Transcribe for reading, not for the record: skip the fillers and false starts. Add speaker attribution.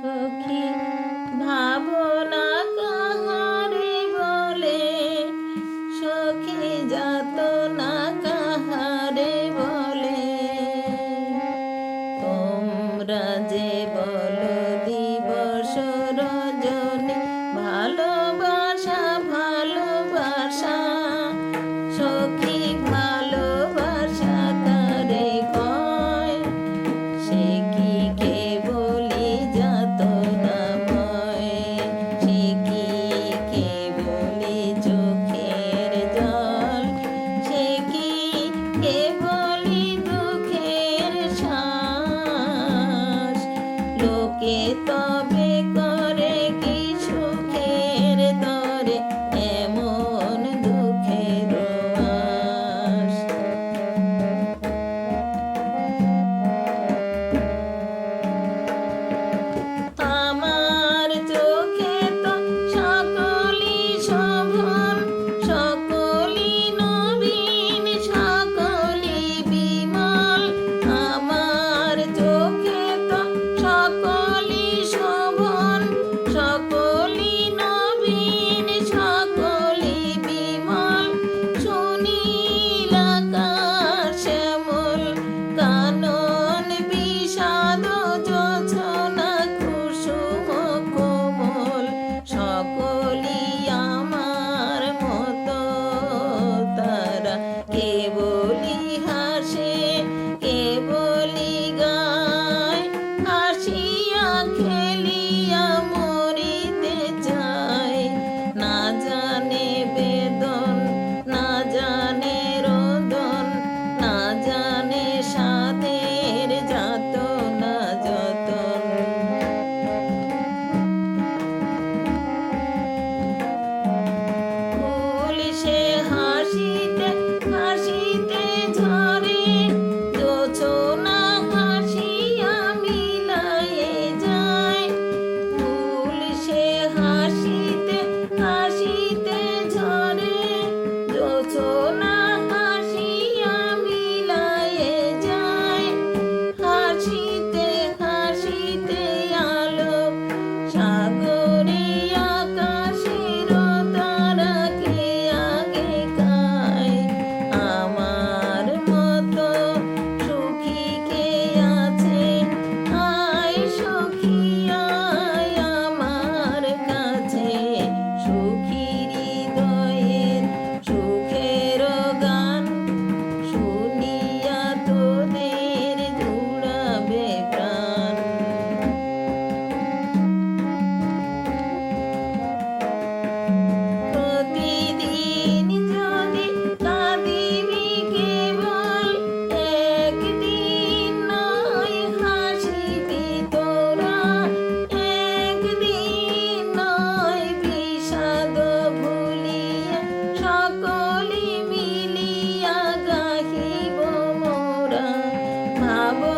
Speaker 1: সখী ভাবনা কাহারে বলে, সখী যাতনা কাহারে বলে। তোমরা যে বলো দিবস রজনী, ভালোবাসা ভালোবাসা, সখী ভালোবাসা কারে কয়, সে কি কেবলি যাতনাময়, সে কি কেবলি চোখের জল, সে কি কেবলি দুঃখের শ্বাস। লোকে তবে করে কি সুখের তরে এমন দুঃখের আশ। আমার চোখে তো সকলই শোভন, সকলই নবীন, সকলই বিমল। আমার চোখে তো সকলই শোভন, সকলই নবীন, সকলই বিমল। সুনীল আকাশ শ্যামল কানন বিষাদ জোছনা কুসুম কোমল, সকলই আমার মতো তারা। কেবলি হাসে কেবলি গায়, হাসিয়া খেলিয়া মরিতে চায়। না জানে বেদন, না জানে রোদন, না জানে সাধের যাতনা যতন। ফুল সে হাসিতে হাসিতে ঝরে, জোছনা হাসিয়া মিলায়ে যায়। ফুল সে হাসিতে হাসিতে ঝরে, জোছনা হাসিয়া মিলায়ে যায়। হাসিতে হাসিতে আলোক সাগরে আকাশের তারাকে আগে খায়। আমার মতো সুখী কে আছে, আয় সখী আয় আমার কাছে। সুখী হৃদয়ের সুখের গান, শুনিয়া তোদের জুড়াবে প্রাণ। প্রতিদিন যদি কাঁদিবি কেবল, একদিন নয় হাসিবি তোরা, একদিন নয় বিষাদ ভুলিয়া সকলে মিলিয়া গাহিব মোরা। ভাবো